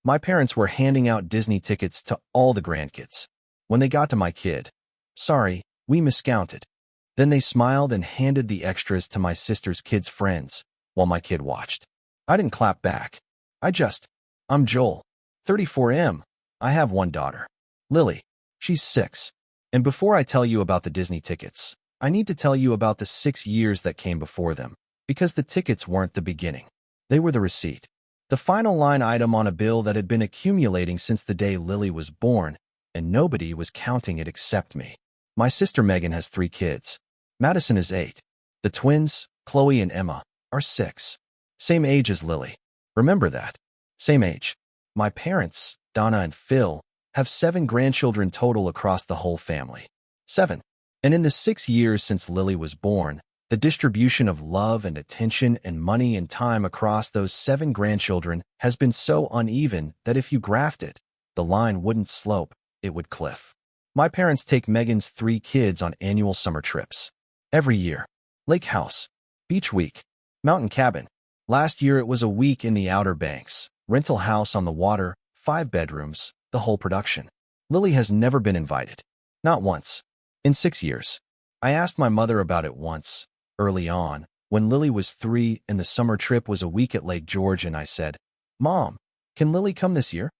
My parents were handing out Disney tickets to all the grandkids. When they got to my kid, "Sorry, we miscounted." Then they smiled and handed the extras to my sister's kids' friends while my kid watched. I didn't clap back. I'm Joel, 34M. I have one daughter, Lily. She's 6. And before I tell you about the Disney tickets, I need to tell you about the 6 years that came before them, because the tickets weren't the beginning. They were the receipt. The final line item on a bill that had been accumulating since the day Lily was born, and nobody was counting it except me. My sister Megan has 3 kids. Madison is 8. The twins, Chloe and Emma, are 6. Same age as Lily. Remember that. Same age. My parents, Donna and Phil, have 7 grandchildren total across the whole family. 7. And in the 6 years since Lily was born, the distribution of love and attention and money and time across those 7 grandchildren has been so uneven that if you graphed it, the line wouldn't slope, it would cliff. My parents take Megan's 3 kids on annual summer trips. Every year. Lake House, Beach Week, Mountain Cabin. Last year it was a week in the Outer Banks, rental house on the water, 5 bedrooms, the whole production. Lily has never been invited. Not once. In 6 years. I asked my mother about it once, early on, when Lily was 3 and the summer trip was a week at Lake George, and I said, "Mom, can Lily come this year?"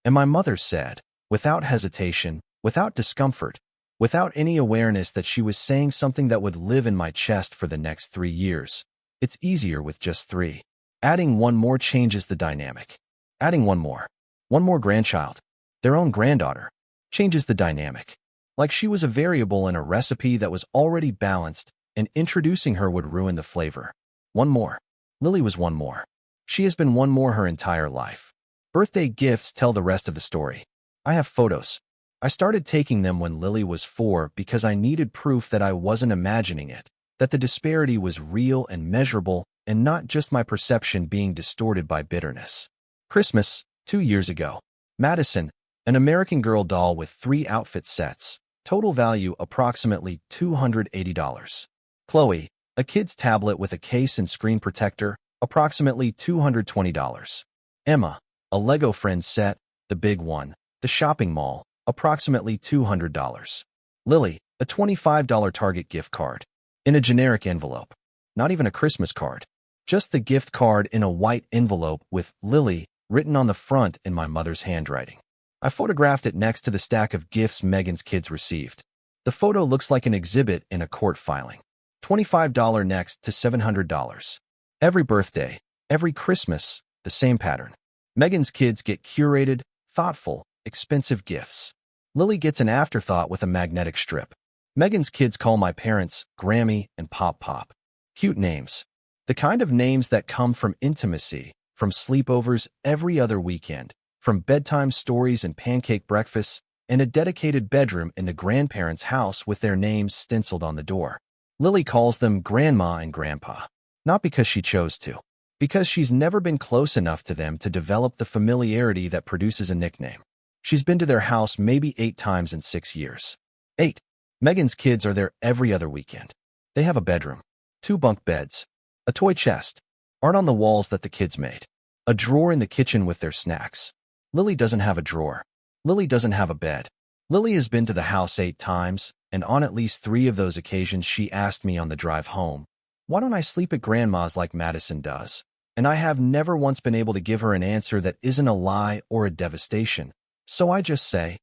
And my mother said, without hesitation, without discomfort, without any awareness that she was saying something that would live in my chest for the next 3 years, "It's easier with just 3. Adding one more changes the dynamic. Adding one more grandchild, their own granddaughter, changes the dynamic. Like she was a variable in a recipe that was already balanced, and introducing her would ruin the flavor. One more. Lily was one more. She has been one more her entire life. Birthday gifts tell the rest of the story. I have photos. I started taking them when Lily was 4 because I needed proof that I wasn't imagining it, that the disparity was real and measurable and not just my perception being distorted by bitterness. Christmas, 2 years ago. Madison, an American Girl doll with 3 outfit sets. Total value approximately $280. Chloe, a kid's tablet with a case and screen protector, approximately $220. Emma, a Lego Friends set, the big one, the shopping mall, approximately $200. Lily, a $25 Target gift card. In a generic envelope. Not even a Christmas card. Just the gift card in a white envelope with Lily written on the front in my mother's handwriting. I photographed it next to the stack of gifts Megan's kids received. The photo looks like an exhibit in a court filing. $25 next to $700. Every birthday, every Christmas, the same pattern. Megan's kids get curated, thoughtful, expensive gifts. Lily gets an afterthought with a magnetic strip. Megan's kids call my parents Grammy and Pop Pop. Cute names. The kind of names that come from intimacy, from sleepovers every other weekend, from bedtime stories and pancake breakfasts, and a dedicated bedroom in the grandparents' house with their names stenciled on the door. Lily calls them Grandma and Grandpa. Not because she chose to. Because she's never been close enough to them to develop the familiarity that produces a nickname. She's been to their house maybe 8 times in 6 years. 8. Megan's kids are there every other weekend. They have a bedroom, 2 bunk beds, a toy chest, art on the walls that the kids made, a drawer in the kitchen with their snacks. Lily doesn't have a drawer. Lily doesn't have a bed. Lily has been to the house 8 times, and on at least 3 of those occasions she asked me on the drive home, "Why don't I sleep at Grandma's like Madison does?" And I have never once been able to give her an answer that isn't a lie or a devastation. So I just say,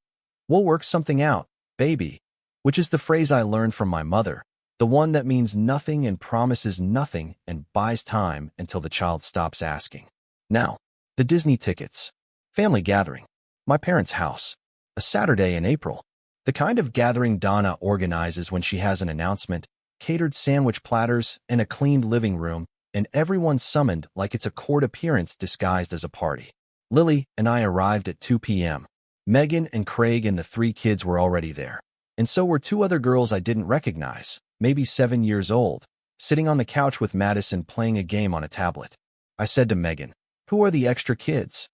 "We'll work something out, baby," which is the phrase I learned from my mother, the one that means nothing and promises nothing and buys time until the child stops asking. Now, the Disney tickets. Family gathering. My parents' house. A Saturday in April. The kind of gathering Donna organizes when she has an announcement, catered sandwich platters, and a cleaned living room, and everyone summoned like it's a court appearance disguised as a party. Lily and I arrived at 2 p.m. Megan and Craig and the 3 kids were already there. And so were 2 other girls I didn't recognize, maybe 7 years old, sitting on the couch with Madison playing a game on a tablet. I said to Megan, "Who are the extra kids?"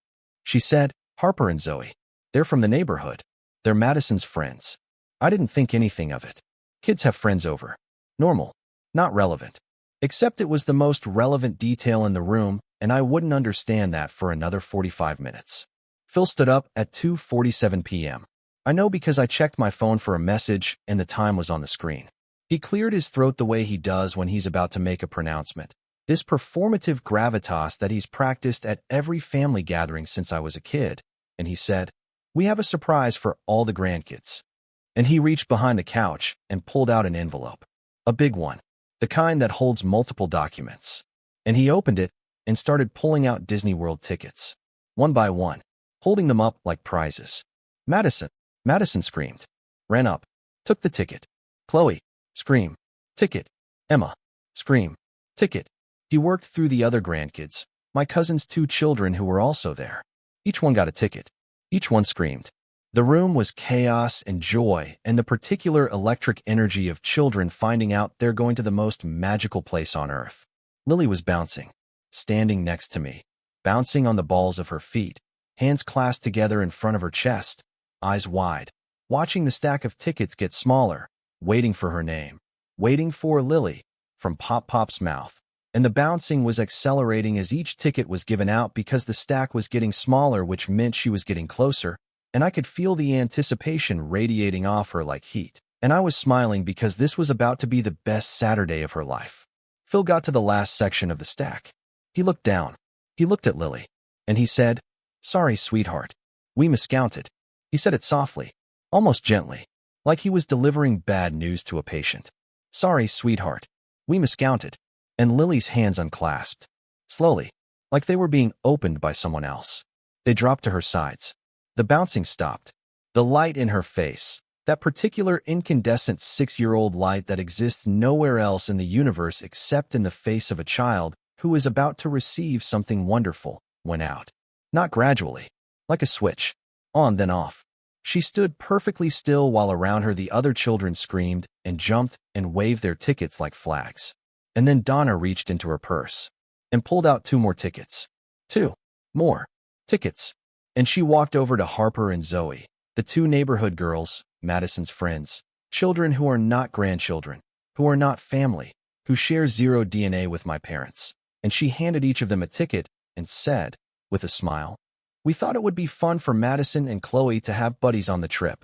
She said, "Harper and Zoe. They're from the neighborhood. They're Madison's friends." I didn't think anything of it. Kids have friends over. Normal. Not relevant. Except it was the most relevant detail in the room, and I wouldn't understand that for another 45 minutes. Phil stood up at 2:47 p.m. I know because I checked my phone for a message and the time was on the screen. He cleared his throat the way he does when he's about to make a pronouncement. This performative gravitas that he's practiced at every family gathering since I was a kid. And he said, "We have a surprise for all the grandkids." And he reached behind the couch and pulled out an envelope. A big one, the kind that holds multiple documents. And he opened it and started pulling out Disney World tickets, one by one, holding them up like prizes. "Madison!" Madison screamed, ran up, took the ticket. "Chloe!" Scream, "Ticket!" "Emma!" Scream, "Ticket!" He worked through the other grandkids, my cousin's 2 children who were also there. Each one got a ticket. Each one screamed. The room was chaos and joy and the particular electric energy of children finding out they're going to the most magical place on earth. Lily was bouncing, standing next to me, bouncing on the balls of her feet, hands clasped together in front of her chest, eyes wide, watching the stack of tickets get smaller, waiting for her name, waiting for Lily, from Pop Pop's mouth. And the bouncing was accelerating as each ticket was given out because the stack was getting smaller, which meant she was getting closer, and I could feel the anticipation radiating off her like heat. And I was smiling because this was about to be the best Saturday of her life. Phil got to the last section of the stack. He looked down. He looked at Lily. And he said, "Sorry, sweetheart. We miscounted." He said it softly, almost gently, like he was delivering bad news to a patient. "Sorry, sweetheart. We miscounted." And Lily's hands unclasped, slowly, like they were being opened by someone else. They dropped to her sides. The bouncing stopped. The light in her face, that particular incandescent 6-year-old light that exists nowhere else in the universe except in the face of a child who is about to receive something wonderful, went out. Not gradually, like a switch, on then off. She stood perfectly still while around her the other children screamed and jumped and waved their tickets like flags. And then Donna reached into her purse and pulled out 2 more tickets. 2 more tickets. And she walked over to Harper and Zoe, the 2 neighborhood girls, Madison's friends, children who are not grandchildren, who are not family, who share 0 DNA with my parents. And she handed each of them a ticket and said, with a smile, "We thought it would be fun for Madison and Chloe to have buddies on the trip."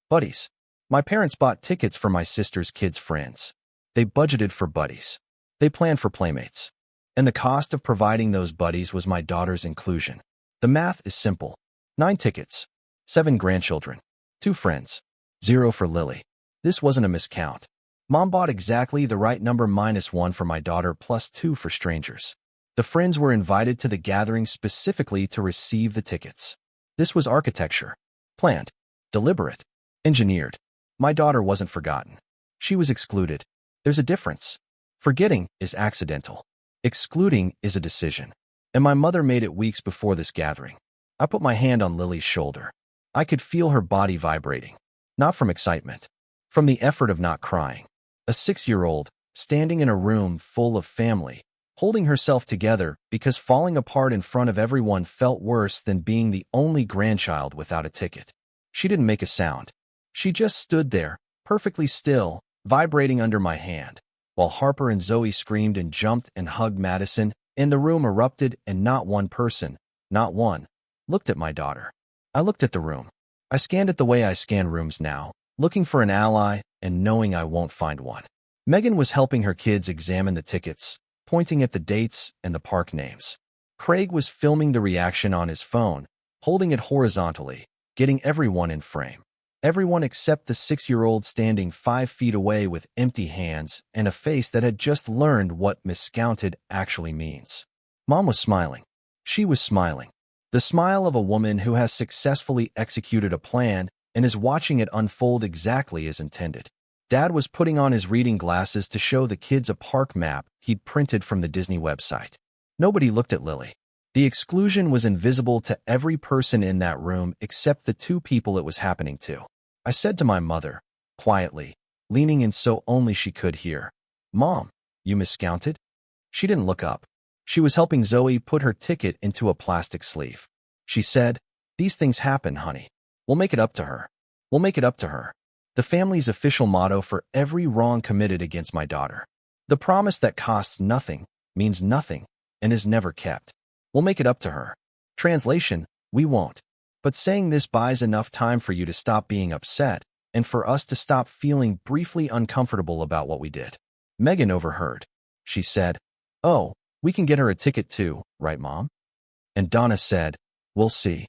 Buddies. My parents bought tickets for my sister's kids' friends. They budgeted for buddies. They planned for playmates. And the cost of providing those buddies was my daughter's inclusion. The math is simple. 9 tickets, 7 grandchildren, 2 friends, 0 for Lily. This wasn't a miscount. Mom bought exactly the right number -1 for my daughter plus 2 for strangers. The friends were invited to the gathering specifically to receive the tickets. This was architecture. Planned. Deliberate. Engineered. My daughter wasn't forgotten. She was excluded. There's a difference. Forgetting is accidental. Excluding is a decision. And my mother made it weeks before this gathering. I put my hand on Lily's shoulder. I could feel her body vibrating. Not from excitement. From the effort of not crying. A 6-year-old, standing in a room full of family, holding herself together because falling apart in front of everyone felt worse than being the only grandchild without a ticket. She didn't make a sound. She just stood there, perfectly still, vibrating under my hand. While Harper and Zoe screamed and jumped and hugged Madison, and the room erupted and not one person, not one, looked at my daughter. I looked at the room. I scanned it the way I scan rooms now, looking for an ally and knowing I won't find one. Megan was helping her kids examine the tickets, pointing at the dates and the park names. Craig was filming the reaction on his phone, holding it horizontally, getting everyone in frame. Everyone except the 6-year-old standing 5 feet away with empty hands and a face that had just learned what miscounted actually means. Mom was smiling. She was smiling. The smile of a woman who has successfully executed a plan and is watching it unfold exactly as intended. Dad was putting on his reading glasses to show the kids a park map he'd printed from the Disney website. Nobody looked at Lily. The exclusion was invisible to every person in that room except the 2 people it was happening to. I said to my mother, quietly, leaning in so only she could hear, "Mom, you miscounted?" She didn't look up. She was helping Zoe put her ticket into a plastic sleeve. She said, "These things happen, honey. We'll make it up to her. We'll make it up to her." The family's official motto for every wrong committed against my daughter. The promise that costs nothing, means nothing, and is never kept. We'll make it up to her. Translation, we won't. But saying this buys enough time for you to stop being upset and for us to stop feeling briefly uncomfortable about what we did. Megan overheard. She said, "Oh, we can get her a ticket too, right, Mom?" And Donna said, "We'll see.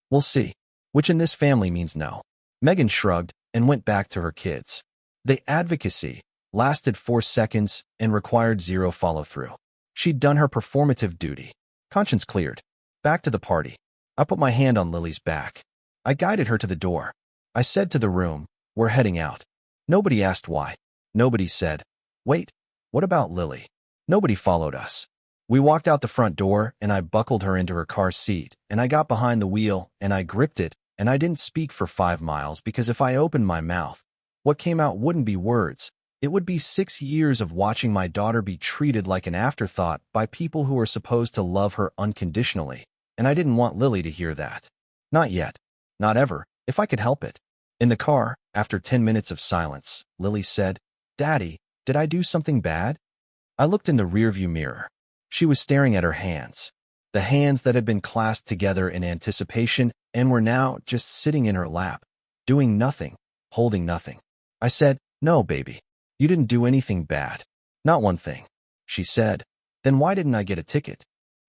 We'll see," which in this family means no. Megan shrugged and went back to her kids. The advocacy lasted 4 seconds and required zero follow-through. She'd done her performative duty. Conscience cleared. Back to the party. I put my hand on Lily's back. I guided her to the door. I said to the room, "We're heading out." Nobody asked why. Nobody said, "Wait, what about Lily?" Nobody followed us. We walked out the front door, and I buckled her into her car seat, and I got behind the wheel, and I gripped it, and I didn't speak for 5 miles because if I opened my mouth, what came out wouldn't be words. It would be 6 years of watching my daughter be treated like an afterthought by people who are supposed to love her unconditionally, and I didn't want Lily to hear that. Not yet. Not ever, if I could help it. In the car, after 10 minutes of silence, Lily said, "Daddy, did I do something bad?" I looked in the rearview mirror. She was staring at her hands, the hands that had been clasped together in anticipation and were now just sitting in her lap, doing nothing, holding nothing. I said, "No, baby. You didn't do anything bad. Not one thing." She said, "Then why didn't I get a ticket?"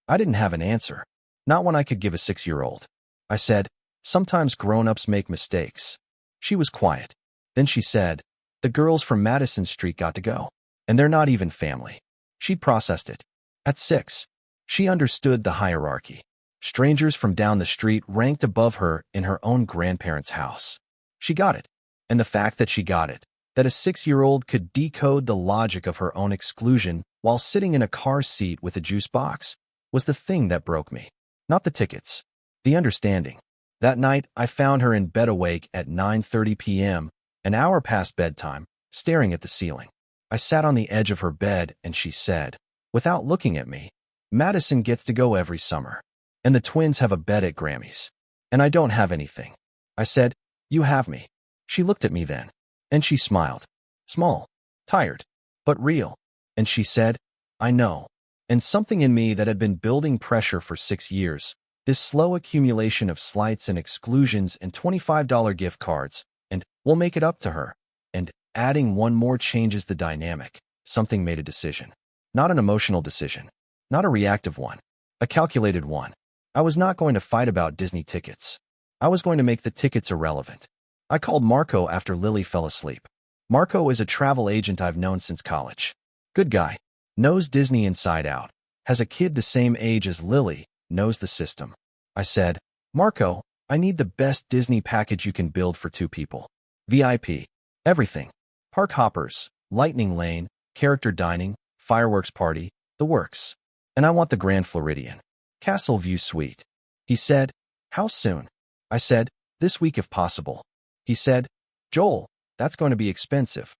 I didn't have an answer. Not one I could give a 6-year-old. I said, "Sometimes grown-ups make mistakes." She was quiet. Then she said, "The girls from Madison Street got to go. And they're not even family." She'd processed it. At 6, she understood the hierarchy. Strangers from down the street ranked above her in her own grandparents' house. She got it. And the fact that she got it, that a 6-year-old could decode the logic of her own exclusion while sitting in a car seat with a juice box, was the thing that broke me. Not the tickets. The understanding. That night, I found her in bed awake at 9:30 p.m., an hour past bedtime, staring at the ceiling. I sat on the edge of her bed and she said, without looking at me, "Madison gets to go every summer. And the twins have a bed at Grammy's. And I don't have anything." I said, "You have me." She looked at me then. And she smiled. Small, tired, but real. And she said, "I know." And something in me that had been building pressure for 6 years, this slow accumulation of slights and exclusions and $25 gift cards, and we'll make it up to her. And adding one more changes the dynamic. Something made a decision. Not an emotional decision. Not a reactive one. A calculated one. I was not going to fight about Disney tickets. I was going to make the tickets irrelevant. I called Marco after Lily fell asleep. Marco is a travel agent I've known since college. Good guy. Knows Disney inside out. Has a kid the same age as Lily. Knows the system. I said, "Marco, I need the best Disney package you can build for 2 people. VIP. Everything. Park hoppers, lightning lane, character dining, fireworks party, the works. And I want the Grand Floridian. Castle View Suite." He said, "How soon?" I said, "This week if possible." He said, "Joel, that's going to be expensive."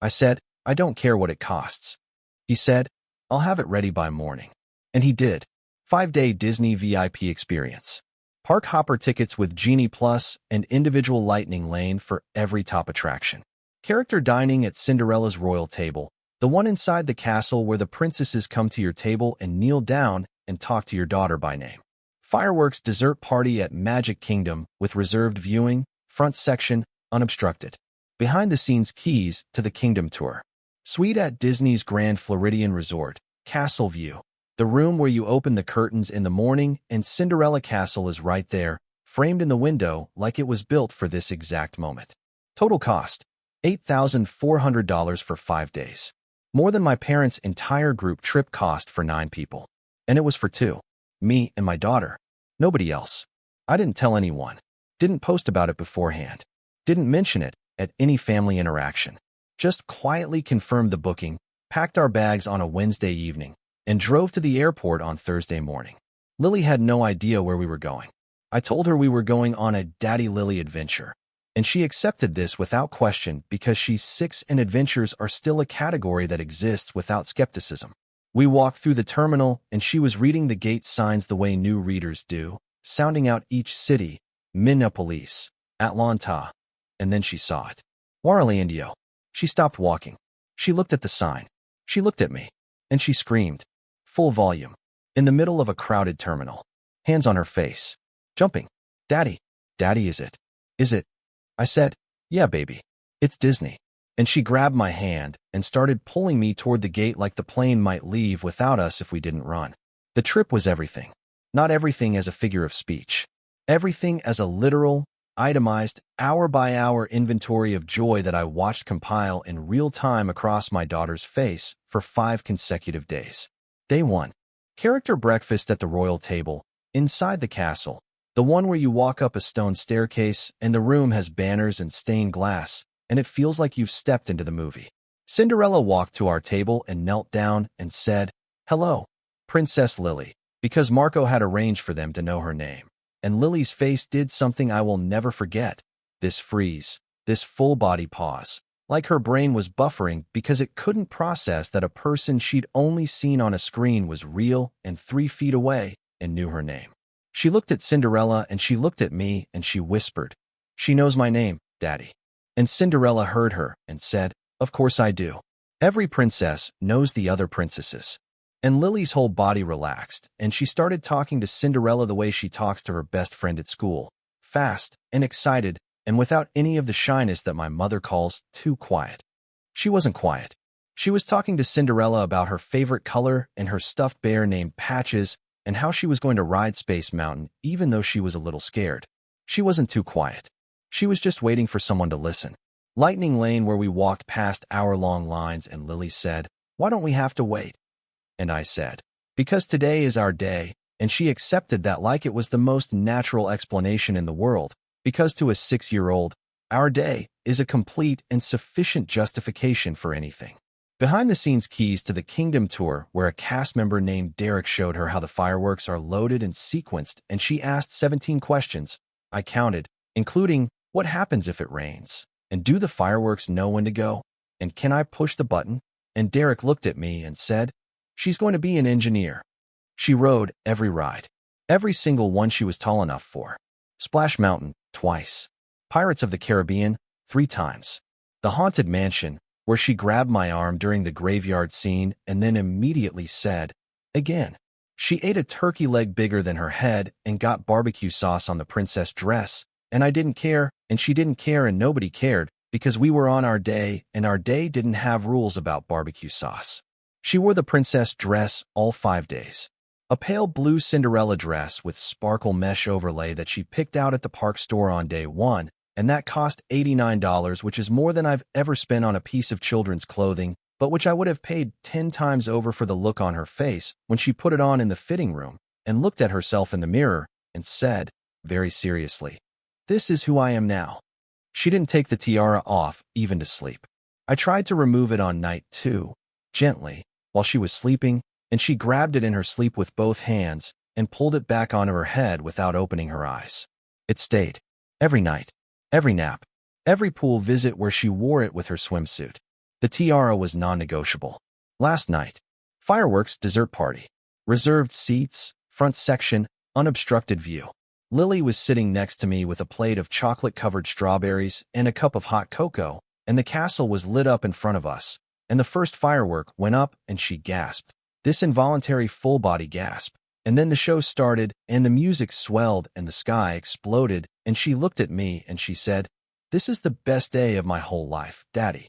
I said, "I don't care what it costs." He said, "I'll have it ready by morning." And he did. 5-day Disney VIP experience. Park hopper tickets with Genie Plus and individual lightning lane for every top attraction. Character dining at Cinderella's royal table, the one inside the castle where the princesses come to your table and kneel down and talk to your daughter by name. Fireworks dessert party at Magic Kingdom with reserved viewing, front section, unobstructed. Behind-the-scenes keys to the Kingdom tour. Suite at Disney's Grand Floridian Resort, Castle View. The room where you open the curtains in the morning and Cinderella Castle is right there, framed in the window like it was built for this exact moment. Total cost, $8,400 for 5 days. More than my parents' entire group trip cost for 9 people. And it was for 2. Me and my daughter. Nobody else. I didn't tell anyone. Didn't post about it beforehand. Didn't mention it at any family interaction. Just quietly confirmed the booking, packed our bags on a Wednesday evening, and drove to the airport on Thursday morning. Lily had no idea where we were going. I told her we were going on a Daddy Lily adventure, and she accepted this without question because she's 6 and adventures are still a category that exists without skepticism. We walked through the terminal, and she was reading the gate signs the way new readers do, sounding out each city, Minneapolis, Atlanta, and then she saw it. Orlando. She stopped walking. She looked at the sign. She looked at me. And she screamed. Full volume. In the middle of a crowded terminal. Hands on her face. Jumping. "Daddy, Daddy, is it? Is it? I said, yeah, baby. It's Disney. And she grabbed my hand and started pulling me toward the gate like the plane might leave without us if we didn't run. The trip was everything. Not everything as a figure of speech. Everything as a literal, itemized, hour-by-hour inventory of joy that I watched compile in real time across my daughter's face for 5 consecutive days. Day 1. Character breakfast at the royal table, inside the castle. The one where you walk up a stone staircase and the room has banners and stained glass, and it feels like you've stepped into the movie. Cinderella walked to our table and knelt down and said, "Hello, Princess Lily," because Marco had arranged for them to know her name. And Lily's face did something I will never forget. This freeze, this full-body pause. Like her brain was buffering because it couldn't process that a person she'd only seen on a screen was real and 3 feet away and knew her name. She looked at Cinderella and she looked at me and she whispered, "She knows my name, Daddy." And Cinderella heard her and said, "Of course I do. Every princess knows the other princesses." And Lily's whole body relaxed, and she started talking to Cinderella the way she talks to her best friend at school, fast and excited, and without any of the shyness that my mother calls too quiet. She wasn't quiet. She was talking to Cinderella about her favorite color and her stuffed bear named Patches and how she was going to ride Space Mountain even though she was a little scared. She wasn't too quiet. She was just waiting for someone to listen. Lightning Lane, where we walked past hour-long lines, and Lily said, "Why don't we have to wait?" And I said, "Because today is our day," and she accepted that like it was the most natural explanation in the world, because to a 6-year-old, our day is a complete and sufficient justification for anything. Behind-the-scenes keys to the Kingdom tour, where a cast member named Derek showed her how the fireworks are loaded and sequenced, and she asked 17 questions. I counted, including, what happens if it rains? And do the fireworks know when to go? And can I push the button? And Derek looked at me and said, "She's going to be an engineer." She rode every ride. Every single one she was tall enough for. Splash Mountain, twice. Pirates of the Caribbean, 3 times. The Haunted Mansion, where she grabbed my arm during the graveyard scene and then immediately said, "Again." She ate a turkey leg bigger than her head and got barbecue sauce on the princess dress, and I didn't care, and she didn't care, and nobody cared, because we were on our day, and our day didn't have rules about barbecue sauce. She wore the princess dress all 5 days. A pale blue Cinderella dress with sparkle mesh overlay that she picked out at the park store on day 1, and that cost $89, which is more than I've ever spent on a piece of children's clothing, but which I would have paid 10 times over for the look on her face when she put it on in the fitting room and looked at herself in the mirror and said, very seriously, "This is who I am now." She didn't take the tiara off, even to sleep. I tried to remove it on night 2, gently, while she was sleeping, and she grabbed it in her sleep with both hands and pulled it back onto her head without opening her eyes. It stayed. Every night, every nap, every pool visit where she wore it with her swimsuit. The tiara was non-negotiable. Last night, fireworks dessert party. Reserved seats, front section, unobstructed view. Lily was sitting next to me with a plate of chocolate-covered strawberries and a cup of hot cocoa, and the castle was lit up in front of us. And the first firework went up and she gasped. This involuntary full-body gasp. And then the show started and the music swelled and the sky exploded and she looked at me and she said, "This is the best day of my whole life, Daddy."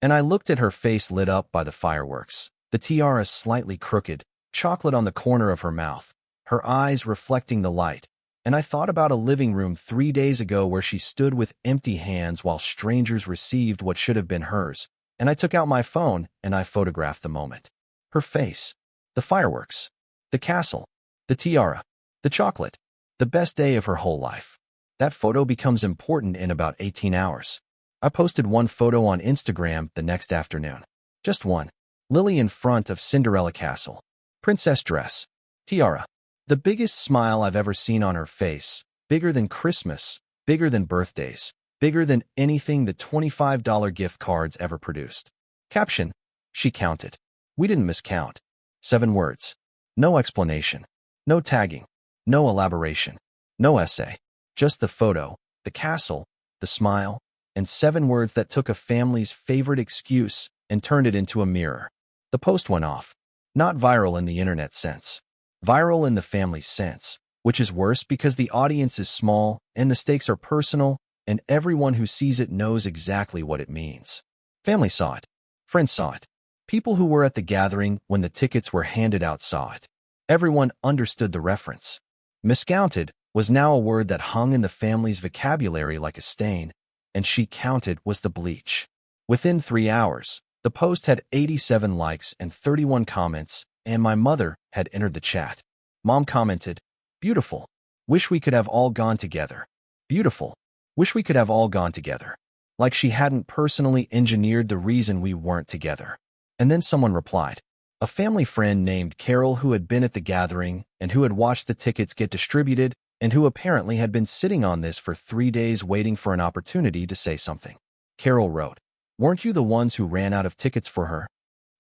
And I looked at her face lit up by the fireworks, the tiara slightly crooked, chocolate on the corner of her mouth, her eyes reflecting the light. And I thought about a living room 3 days ago where she stood with empty hands while strangers received what should have been hers. And I took out my phone and I photographed the moment. Her face, the fireworks, the castle, the tiara, the chocolate, the best day of her whole life. That photo becomes important in about 18 hours. I posted one photo on Instagram the next afternoon. Just one. Lily in front of Cinderella Castle. Princess dress. Tiara. The biggest smile I've ever seen on her face. Bigger than Christmas. Bigger than birthdays. Bigger than anything the $25 gift cards ever produced. Caption. She counted. We didn't miscount. 7 words. No explanation. No tagging. No elaboration. No essay. Just the photo, the castle, the smile, and 7 words that took a family's favorite excuse and turned it into a mirror. The post went off. Not viral in the internet sense. Viral in the family sense. which is worse because the audience is small and the stakes are personal, and everyone who sees it knows exactly what it means. Family saw it. Friends saw it. People who were at the gathering when the tickets were handed out saw it. Everyone understood the reference. Miscounted was now a word that hung in the family's vocabulary like a stain, and she counted was the bleach. Within 3 hours, the post had 87 likes and 31 comments, and my mother had entered the chat. Mom commented, "Beautiful. Wish we could have all gone together. Beautiful. Wish we could have all gone together." Like she hadn't personally engineered the reason we weren't together. And then someone replied, a family friend named Carol who had been at the gathering and who had watched the tickets get distributed and who apparently had been sitting on this for 3 days waiting for an opportunity to say something. Carol wrote, "Weren't you the ones who ran out of tickets for her?"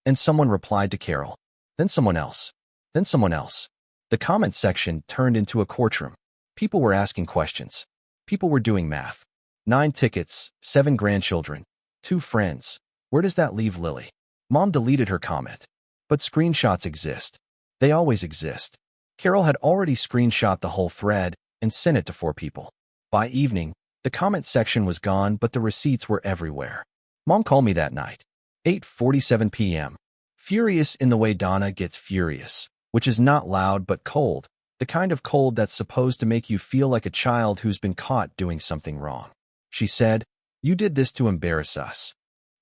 And someone replied to Carol. Then someone else. Then someone else. The comment section turned into a courtroom. People were asking questions. People were doing math. 9 tickets, 7 grandchildren, 2 friends. Where does that leave Lily? Mom deleted her comment. But screenshots exist. They always exist. Carol had already screenshot the whole thread and sent it to 4 people. By evening, the comment section was gone, but the receipts were everywhere. Mom called me that night. 8:47 p.m. Furious in the way Donna gets furious, which is not loud but cold, the kind of cold that's supposed to make you feel like a child who's been caught doing something wrong. She said, "You did this to embarrass us."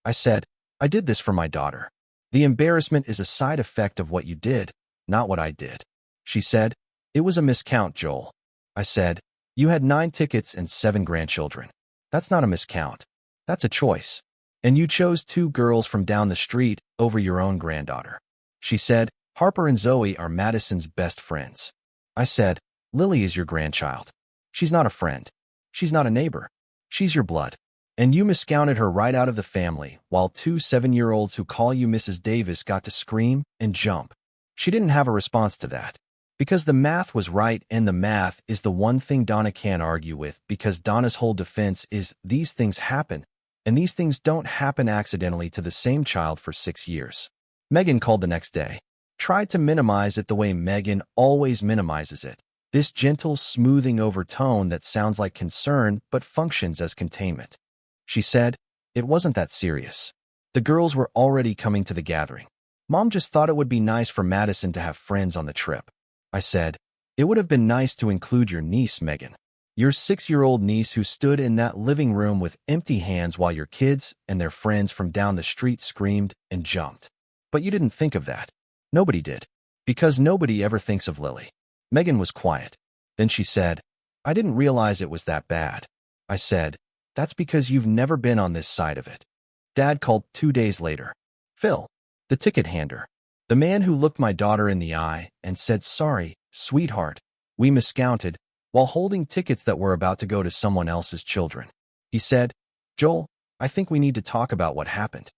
I said, "I did this for my daughter. The embarrassment is a side effect of what you did, not what I did." She said, "It was a miscount, Joel." I said, "You had 9 tickets and 7 grandchildren. That's not a miscount. That's a choice. And you chose 2 girls from down the street over your own granddaughter." She said, "Harper and Zoe are Madison's best friends." I said, "Lily is your grandchild. She's not a friend. She's not a neighbor. She's your blood. And you miscounted her right out of the family, while 2 7-year-olds who call you Mrs. Davis got to scream and jump." She didn't have a response to that. Because the math was right, and the math is the one thing Donna can't argue with, because Donna's whole defense is these things happen, and these things don't happen accidentally to the same child for 6 years. Megan called the next day. Tried to minimize it the way Megan always minimizes it. This gentle, smoothing overtone that sounds like concern but functions as containment. She said, "It wasn't that serious. The girls were already coming to the gathering. Mom just thought it would be nice for Madison to have friends on the trip." I said, "It would have been nice to include your niece, Megan. Your 6-year-old niece who stood in that living room with empty hands while your kids and their friends from down the street screamed and jumped. But you didn't think of that. Nobody did. Because nobody ever thinks of Lily." Megan was quiet. Then she said, "I didn't realize it was that bad." I said, "That's because you've never been on this side of it." Dad called 2 days later. Phil, the ticket hander, the man who looked my daughter in the eye and said, "Sorry, sweetheart, we miscounted," while holding tickets that were about to go to someone else's children. He said, "Joel, I think we need to talk about what happened."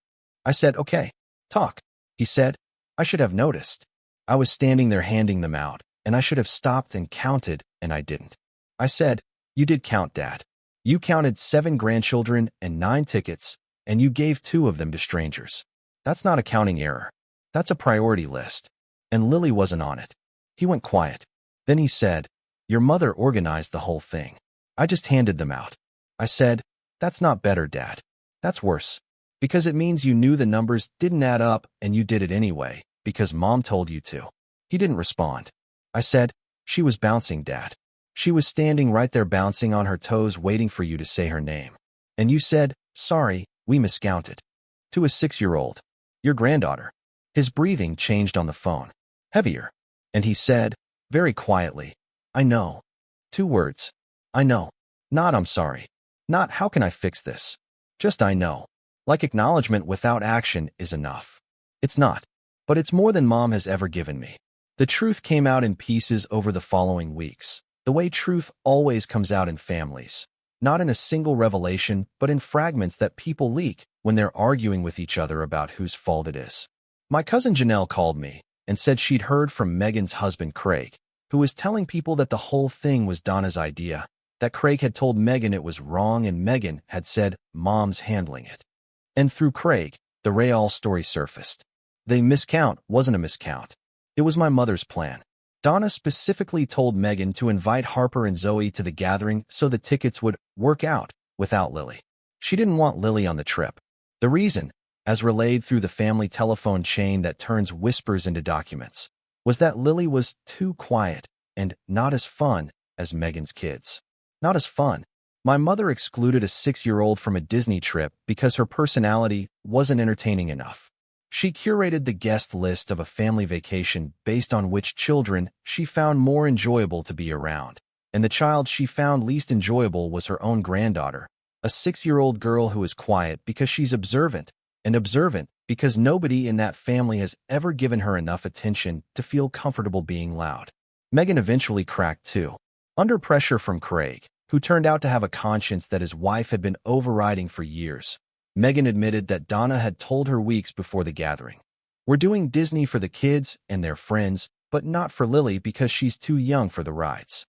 I said, "Okay, talk." He said, "I should have noticed. I was standing there handing them out, and I should have stopped and counted, and I didn't." I said, "You did count, Dad. You counted 7 grandchildren and 9 tickets, and you gave 2 of them to strangers. That's not a counting error. That's a priority list. And Lily wasn't on it." He went quiet. Then he said, "Your mother organized the whole thing. I just handed them out." I said, "That's not better, Dad. That's worse. Because it means you knew the numbers didn't add up and you did it anyway, because Mom told you to." He didn't respond. I said, "She was bouncing, Dad. She was standing right there bouncing on her toes waiting for you to say her name. And you said, 'Sorry, we miscounted.' To a 6-year-old. Your granddaughter." His breathing changed on the phone. Heavier. And he said, very quietly, "I know." 2 words. "I know." Not "I'm sorry." Not "How can I fix this?" Just "I know." Like acknowledgement without action is enough. It's not. But it's more than Mom has ever given me. The truth came out in pieces over the following weeks. The way truth always comes out in families. Not in a single revelation, but in fragments that people leak when they're arguing with each other about whose fault it is. My cousin Janelle called me and said she'd heard from Megan's husband Craig, who was telling people that the whole thing was Donna's idea, that Craig had told Megan it was wrong and Megan had said Mom's handling it. And through Craig, the Rayall story surfaced. The miscount wasn't a miscount. It was my mother's plan. Donna specifically told Megan to invite Harper and Zoe to the gathering so the tickets would work out without Lily. She didn't want Lily on the trip. The reason, as relayed through the family telephone chain that turns whispers into documents, was that Lily was too quiet and not as fun as Megan's kids. Not as fun. My mother excluded a 6-year-old from a Disney trip because her personality wasn't entertaining enough. She curated the guest list of a family vacation based on which children she found more enjoyable to be around, and the child she found least enjoyable was her own granddaughter, a 6-year-old girl who is quiet because she's observant, and observant because nobody in that family has ever given her enough attention to feel comfortable being loud. Megan eventually cracked too. Under pressure from Craig, who turned out to have a conscience that his wife had been overriding for years, Megan admitted that Donna had told her weeks before the gathering, "We're doing Disney for the kids and their friends, but not for Lily because she's too young for the rides."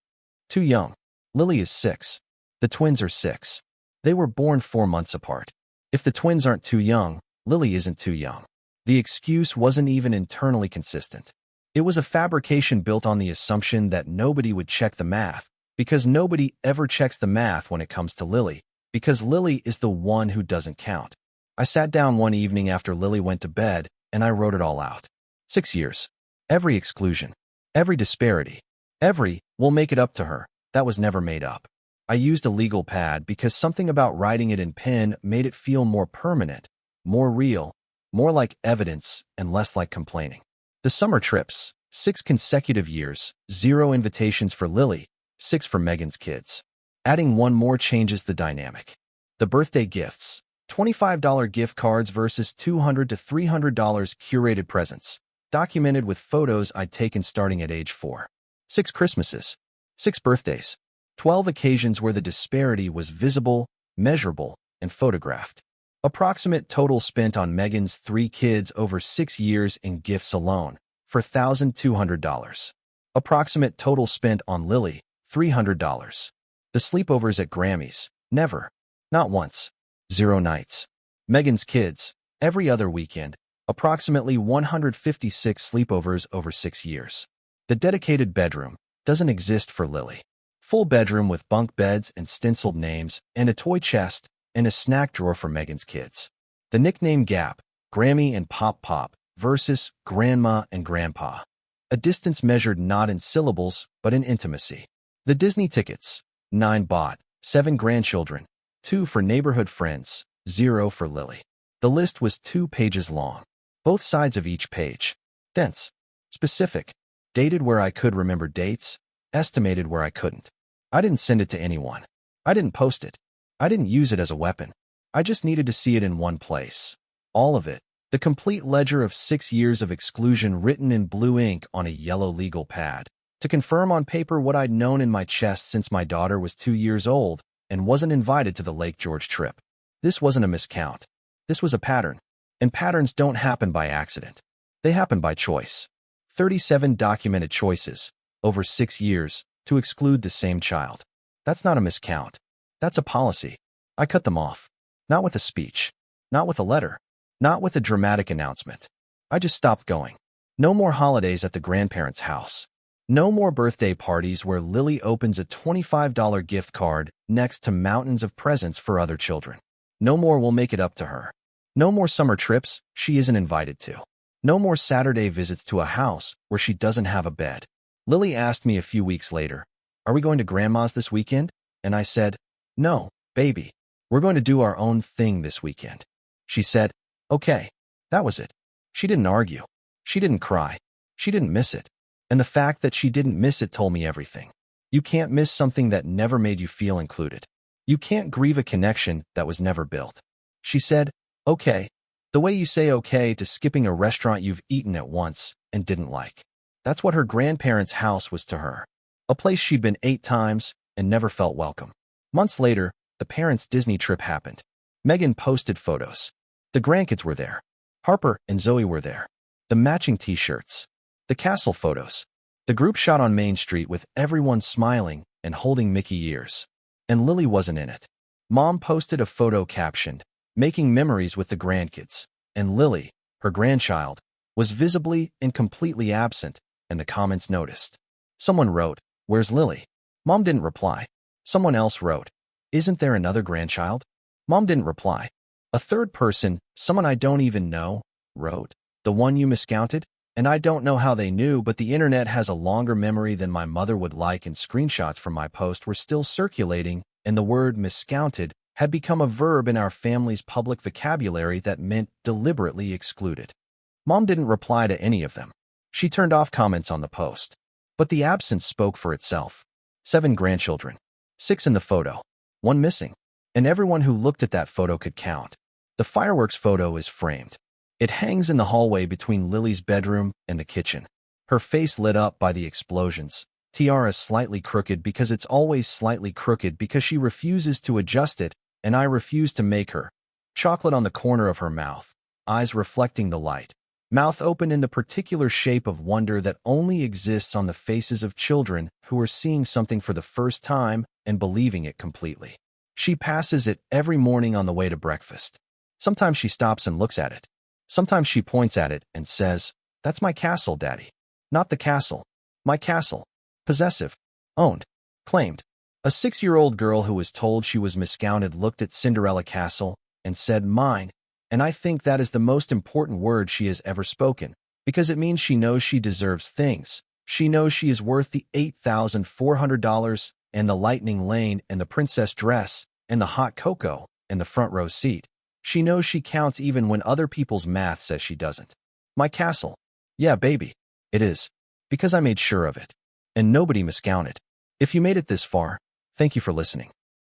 Too young. Lily is 6. The twins are 6. They were born 4 months apart. If the twins aren't too young, Lily isn't too young. The excuse wasn't even internally consistent. It was a fabrication built on the assumption that nobody would check the math, because nobody ever checks the math when it comes to Lily, because Lily is the one who doesn't count. I sat down one evening after Lily went to bed, and I wrote it all out. 6 years. Every exclusion. Every disparity. Every, "we'll make it up to her," that was never made up. I used a legal pad because something about writing it in pen made it feel more permanent, more real, more like evidence, and less like complaining. The summer trips. 6 consecutive years. 0 invitations for Lily. 6 for Megan's kids. Adding one more changes the dynamic. The birthday gifts. $25 gift cards versus $200 to $300 curated presents, documented with photos I'd taken starting at age 4. 6 Christmases. 6 birthdays. 12 occasions where the disparity was visible, measurable, and photographed. Approximate total spent on Megan's 3 kids over 6 years in gifts alone, for $1,200. Approximate total spent on Lily, $300. The sleepovers at Grammys, never. Not once. 0 nights. Megan's kids, every other weekend, approximately 156 sleepovers over 6 years. The dedicated bedroom doesn't exist for Lily. Full bedroom with bunk beds and stenciled names, and a toy chest, and a snack drawer for Megan's kids. The nickname gap, Grammy and Pop Pop, versus Grandma and Grandpa. A distance measured not in syllables, but in intimacy. The Disney tickets. 9 bought, 7 grandchildren, 2 for neighborhood friends, 0 for Lily. The list was 2 pages long. Both sides of each page. Dense. Specific. Dated where I could remember dates. Estimated where I couldn't. I didn't send it to anyone. I didn't post it. I didn't use it as a weapon. I just needed to see it in one place. All of it. The complete ledger of 6 years of exclusion written in blue ink on a yellow legal pad. To confirm on paper what I'd known in my chest since my daughter was 2 years old and wasn't invited to the Lake George trip. This wasn't a miscount. This was a pattern. And patterns don't happen by accident. They happen by choice. 37 documented choices, over 6 years, to exclude the same child. That's not a miscount. That's a policy. I cut them off. Not with a speech. Not with a letter. Not with a dramatic announcement. I just stopped going. No more holidays at the grandparents' house. No more birthday parties where Lily opens a $25 gift card next to mountains of presents for other children. No more "we'll make it up to her." No more summer trips she isn't invited to. No more Saturday visits to a house where she doesn't have a bed. Lily asked me a few weeks later, "Are we going to Grandma's this weekend?" And I said, "No, baby. We're going to do our own thing this weekend." She said, "Okay." That was it. She didn't argue. She didn't cry. She didn't miss it. And the fact that she didn't miss it told me everything. You can't miss something that never made you feel included. You can't grieve a connection that was never built. She said, "Okay." The way you say okay to skipping a restaurant you've eaten at once and didn't like. That's what her grandparents' house was to her. A place she'd been 8 times and never felt welcome. Months later, the parents' Disney trip happened. Megan posted photos. The grandkids were there. Harper and Zoe were there. The matching t-shirts. The castle photos. The group shot on Main Street with everyone smiling and holding Mickey ears. And Lily wasn't in it. Mom posted a photo captioned, "Making memories with the grandkids." And Lily, her grandchild, was visibly and completely absent, and the comments noticed. Someone wrote, "Where's Lily?" Mom didn't reply. Someone else wrote, "Isn't there another grandchild?" Mom didn't reply. A third person, someone I don't even know, wrote, "The one you miscounted?" And I don't know how they knew, but the internet has a longer memory than my mother would like, and screenshots from my post were still circulating, and the word miscounted had become a verb in our family's public vocabulary that meant deliberately excluded. Mom didn't reply to any of them. She turned off comments on the post. But the absence spoke for itself. 7 grandchildren. 6 in the photo. 1 missing. And everyone who looked at that photo could count. The fireworks photo is framed. It hangs in the hallway between Lily's bedroom and the kitchen. Her face lit up by the explosions. Tiara slightly crooked because it's always slightly crooked because she refuses to adjust it, and I refuse to make her. Chocolate on the corner of her mouth. Eyes reflecting the light. Mouth open in the particular shape of wonder that only exists on the faces of children who are seeing something for the first time and believing it completely. She passes it every morning on the way to breakfast. Sometimes she stops and looks at it. Sometimes she points at it and says, "That's my castle, Daddy." Not the castle. My castle. Possessive. Owned. Claimed. A 6-year-old girl who was told she was miscounted looked at Cinderella Castle and said, "Mine." And I think that is the most important word she has ever spoken, because it means she knows she deserves things. She knows she is worth the $8,400 and the lightning lane and the princess dress and the hot cocoa and the front row seat. She knows she counts even when other people's math says she doesn't. My castle. Yeah, baby. It is. Because I made sure of it. And nobody miscounted. If you made it this far, thank you for listening.